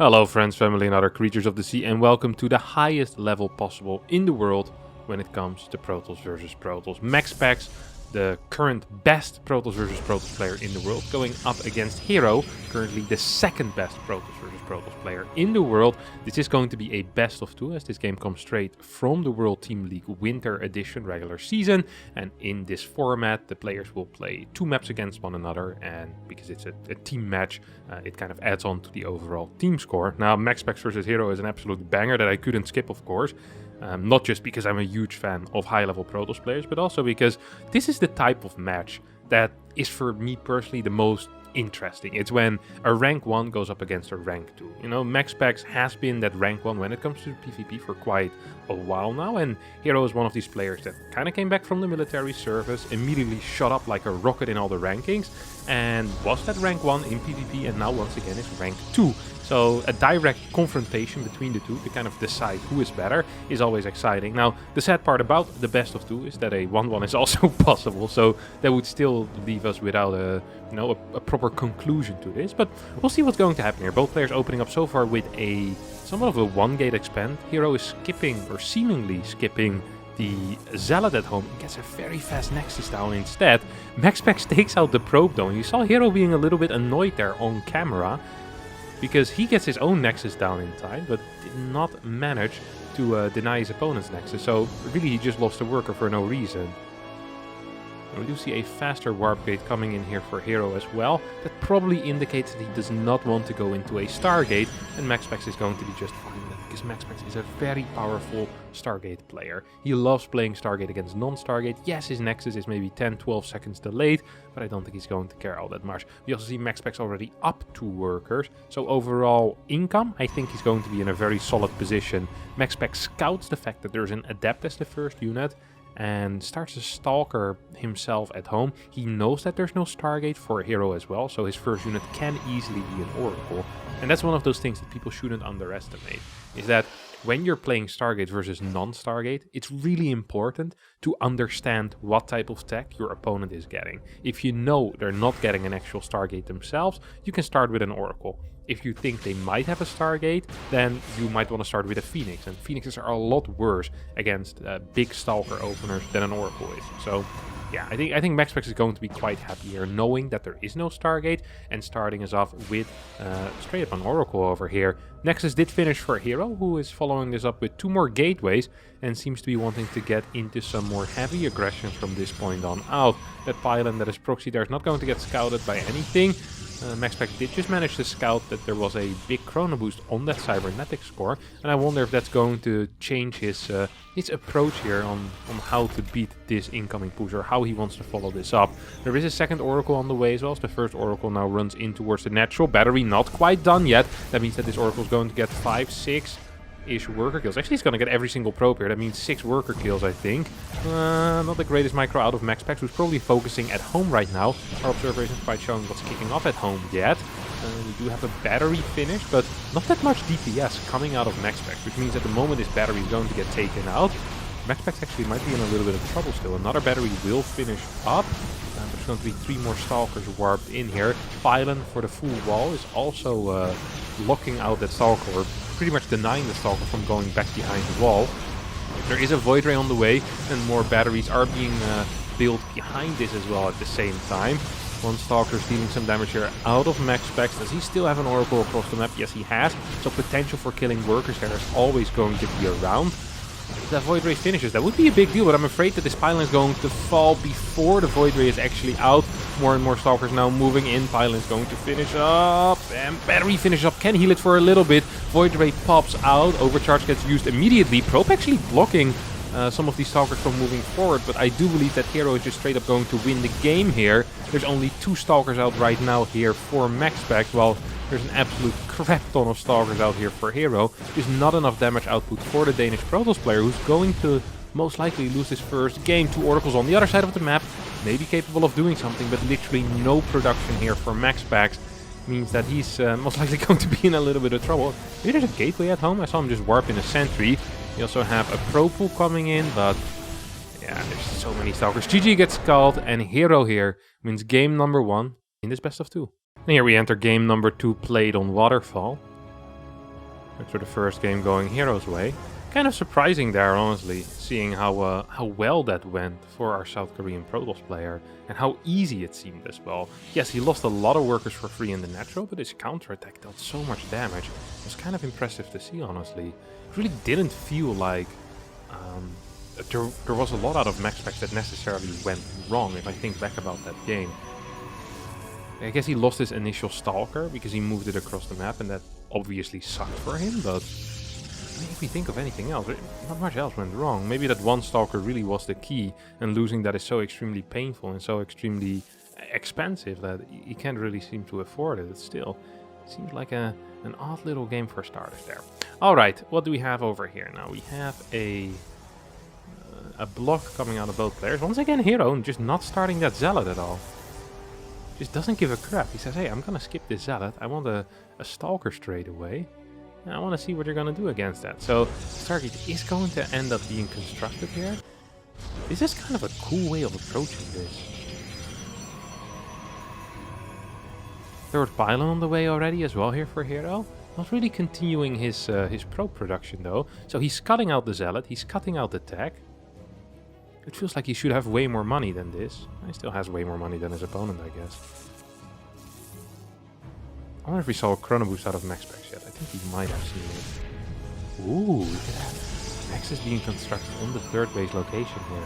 Hello friends, family and other creatures of the sea, and welcome to the highest level possible in the world when it comes to Protoss versus Protoss. MaxPax, the current best Protoss versus Protoss player in the world, going up against herO, currently the second best Protoss versus Protoss player in the world. This is going to be a best of two, as this game comes straight from the World Team League Winter Edition regular season, and in this format the players will play two maps against one another, and because it's a team match, it kind of adds on to the overall team score. Now, MaxPax versus herO is an absolute banger that I couldn't skip, of course. Not just because I'm a huge fan of high-level Protoss players, but also because this is the type of match that is, for me personally, the most interesting. It's when a rank 1 goes up against a rank 2. You know, MaxPax has been that rank 1 when it comes to PvP for quite a while now, and herO is one of these players that kind of came back from the military service, immediately shot up like a rocket in all the rankings, and was that rank 1 in PvP, and now once again is rank 2. So a direct confrontation between the two to kind of decide who is better is always exciting. Now, the sad part about the best of two is that a 1-1 is also possible, so that would still leave us without a proper conclusion to this. But we'll see what's going to happen here. Both players opening up so far with somewhat of a one-gate expand. herO is skipping, or seemingly skipping, the Zealot at home and gets a very fast Nexus down instead. MaxPax takes out the probe though, and you saw herO being a little bit annoyed there on camera, because he gets his own Nexus down in time, but did not manage to deny his opponent's Nexus. So really he just lost a worker for no reason. And we do see a faster warp gate coming in here for herO as well. That probably indicates that he does not want to go into a Stargate, and MaxPax is going to be just fine with that, because MaxPax is a very powerful Stargate player. He loves playing Stargate against non-Stargate. Yes, his Nexus is maybe 10-12 seconds delayed, but I don't think he's going to care all that much. We also see MaxPax already up 2 workers, so overall income, I think he's going to be in a very solid position. MaxPax scouts the fact that there's an Adept as the first unit, and starts to Stalker himself at home. He knows that there's no Stargate for herO as well, so his first unit can easily be an Oracle. And that's one of those things that people shouldn't underestimate, is that when you're playing Stargate versus non-Stargate, it's really important to understand what type of tech your opponent is getting. If you know they're not getting an actual Stargate themselves, you can start with an Oracle. If you think they might have a Stargate, then you might want to start with a Phoenix. And Phoenixes are a lot worse against big Stalker openers than an Oracle is. So yeah, I think MaxPax is going to be quite happy here, knowing that there is no Stargate, and starting us off with straight up an Oracle over here. Nexus did finish for herO, who is following this up with 2 more gateways, and seems to be wanting to get into some more heavy aggression from this point on out. That pylon that is proxy there is not going to get scouted by anything. MaxPax did just manage to scout that there was a big chrono boost on that cybernetic score, and I wonder if that's going to change his approach here on how to beat this incoming push, or how he wants to follow this up. There is a second Oracle on the way as well, as the first Oracle now runs in towards the natural battery. Not quite done yet. That means that this Oracle is going to get 5-6-ish worker kills. Actually, he's going to get every single probe here. That means 6 worker kills, I think. Not the greatest micro out of MaxPax, who's probably focusing at home right now. Our observer isn't quite showing what's kicking off at home yet. We do have a battery finish, but not that much DPS coming out of MaxPax, which means at the moment this battery is going to get taken out. MaxPax actually might be in a little bit of trouble still. Another battery will finish up. There's going to be 3 more Stalkers warped in here. Pylon for the full wall is also locking out that Stalker, or pretty much denying the Stalker from going back behind the wall. There is a Void Ray on the way, and more batteries are being built behind this as well at the same time. One Stalker is dealing some damage here out of MaxPax. Does he still have an Oracle across the map? Yes, he has. So potential for killing workers there is always going to be around. If that Void Ray finishes, that would be a big deal, but I'm afraid that this pylon is going to fall before the Void Ray is actually out. More and more Stalkers now moving in. Pylon is going to finish up, and battery finishes up. Can heal it for a little bit. Void Ray pops out. Overcharge gets used immediately. Probe actually blocking some of these Stalkers from moving forward, but I do believe that herO is just straight up going to win the game here. There's only 2 Stalkers out right now here for MaxPax, while there's an absolute crap ton of Stalkers out here for herO. There's not enough damage output for the Danish Protoss player, who's going to most likely lose his first game. 2 Oracles on the other side of the map, maybe capable of doing something, but literally no production here for MaxPax. Means that he's most likely going to be in a little bit of trouble. Maybe there's a gateway at home. I saw him just warp in a sentry. We also have a probe pool coming in, but yeah, there's so many Stalkers. GG gets called, and herO here wins game number 1 in this best of 2. And here we enter game number 2, played on Waterfall. Looks for the first game going hero's way. Kind of surprising there, honestly, seeing how well that went for our South Korean Protoss player and how easy it seemed as well. Yes, he lost a lot of workers for free in the natural, but his counterattack dealt so much damage. It was kind of impressive to see, honestly. It really didn't feel like there was a lot out of MaxPax that necessarily went wrong if I think back about that game. I guess he lost his initial Stalker because he moved it across the map and that obviously sucked for him, but if we think of anything else, not much else went wrong. Maybe that one Stalker really was the key, and losing that is so extremely painful and so extremely expensive that you can't really seem to afford it. It still seems like an odd little game for starters there. Alright, what do we have over here now? We have a block coming out of both players. Once again, herO just not starting that Zealot at all. Just doesn't give a crap. He says, hey, I'm gonna skip this Zealot. I want a Stalker straight away. And I want to see what you're gonna do against that. So Stargate is going to end up being constructed here. This is kind of a cool way of approaching this. Third pylon on the way already as well here for herO. Not really continuing his probe production though. So he's cutting out the Zealot. He's cutting out the tech. It feels like he should have way more money than this. He still has way more money than his opponent, I guess. I wonder if we saw a chrono boost out of MaxPax yet. I think he might have seen it. Ooh, look at that. Max is being constructed on the third base location here.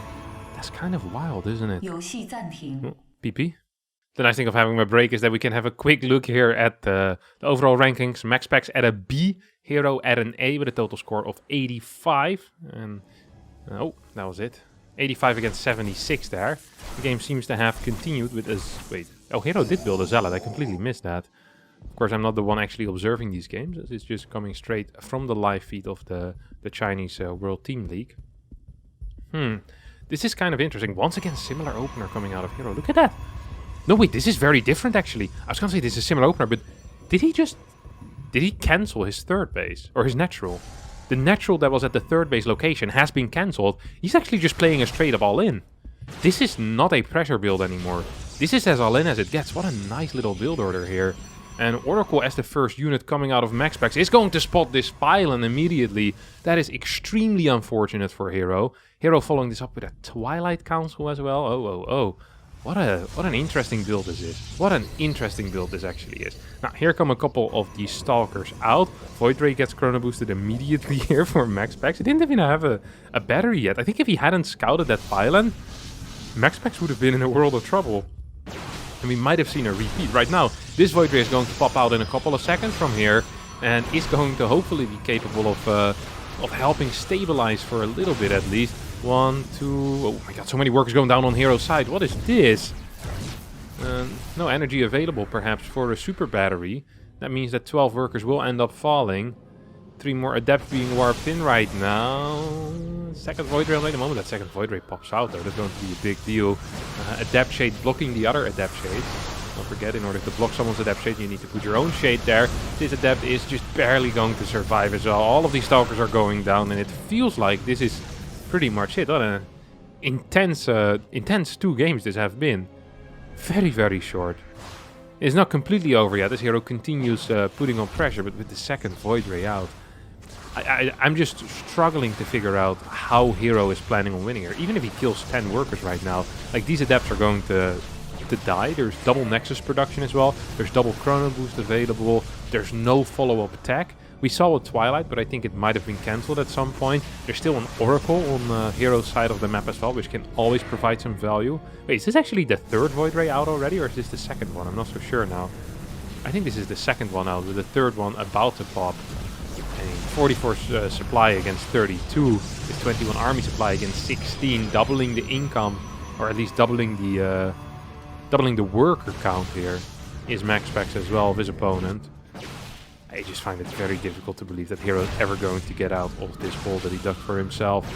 That's kind of wild, isn't it? Oh, PP. The nice thing of having a break is that we can have a quick look here at the overall rankings. MaxPax at a B, herO at an A with a total score of 85. And oh, that was it. 85 against 76 there. The game seems to have continued with us. Wait, oh, herO did build a Zealot. I completely missed that. Of course, I'm not the one actually observing these games. It's just coming straight from the live feed of the Chinese World Team League. This is kind of interesting. Once again, similar opener coming out of herO. Look at that. No, wait, this is very different actually. I was going to say this is a similar opener, but did he cancel his third base? Or his natural? The natural that was at the third base location has been cancelled. He's actually just playing a straight up all-in. This is not a pressure build anymore. This is as all-in as it gets. What a nice little build order here. And Oracle, as the first unit coming out of MaxPax, is going to spot this pylon immediately. That is extremely unfortunate for herO. herO following this up with a Twilight Council as well. Oh. What an interesting build this is. What an interesting build this actually is. Now, here come a couple of these Stalkers out. Void Ray gets chrono boosted immediately here for MaxPax. He didn't even have a battery yet. I think if he hadn't scouted that pylon, MaxPax would have been in a world of trouble. And we might have seen a repeat. Right now, this Void Ray is going to pop out in a couple of seconds from here. And is going to hopefully be capable of helping stabilize for a little bit at least. 1, 2... Oh my god, so many workers going down on hero's side. What is this? No energy available perhaps for a super battery. That means that 12 workers will end up falling. 3 more adepts being warped in right now. Second Void Ray. Wait a moment, that second Void Ray pops out though. That's going to be a big deal. Adept Shade blocking the other Adept Shade. Don't forget, in order to block someone's Adept Shade, you need to put your own Shade there. This Adept is just barely going to survive as well. All of these Stalkers are going down, and it feels like this is pretty much it. What an intense 2 games this have been. Very, very short. It's not completely over yet, as herO continues putting on pressure, but with the second Void Ray out. I'm just struggling to figure out how herO is planning on winning here. Even if he kills 10 workers right now, like these Adepts are going to die. There's double Nexus production as well. There's double Chrono Boost available. There's no follow-up attack. We saw a Twilight, but I think it might have been cancelled at some point. There's still an Oracle on hero's side of the map as well, which can always provide some value. Wait, is this actually the third Void Ray out already, or is this the second one? I'm not so sure now. I think this is the second one out, with the third one about to pop. And 44 supply against 32, with 21 army supply against 16, doubling the income, or at least doubling the worker count here, is MaxPax as well of his opponent. I just find it very difficult to believe that herO is ever going to get out of this hole that he dug for himself.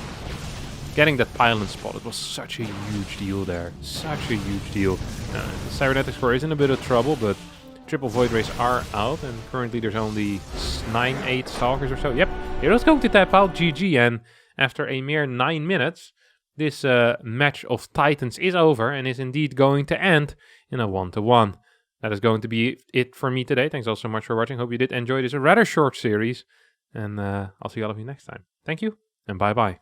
Getting that pylon spot, it was such a huge deal there. Such a huge deal. Cybernetics 4 is in a bit of trouble, but triple Void Rays are out, and currently there's only 9-8 Stalkers or so. Yep, herO's going to tap out GG, and after a mere 9 minutes, this match of Titans is over and is indeed going to end in a 1-1. That is going to be it for me today. Thanks all so much for watching. Hope you did enjoy this rather short series. And I'll see all of you next time. Thank you, and bye-bye.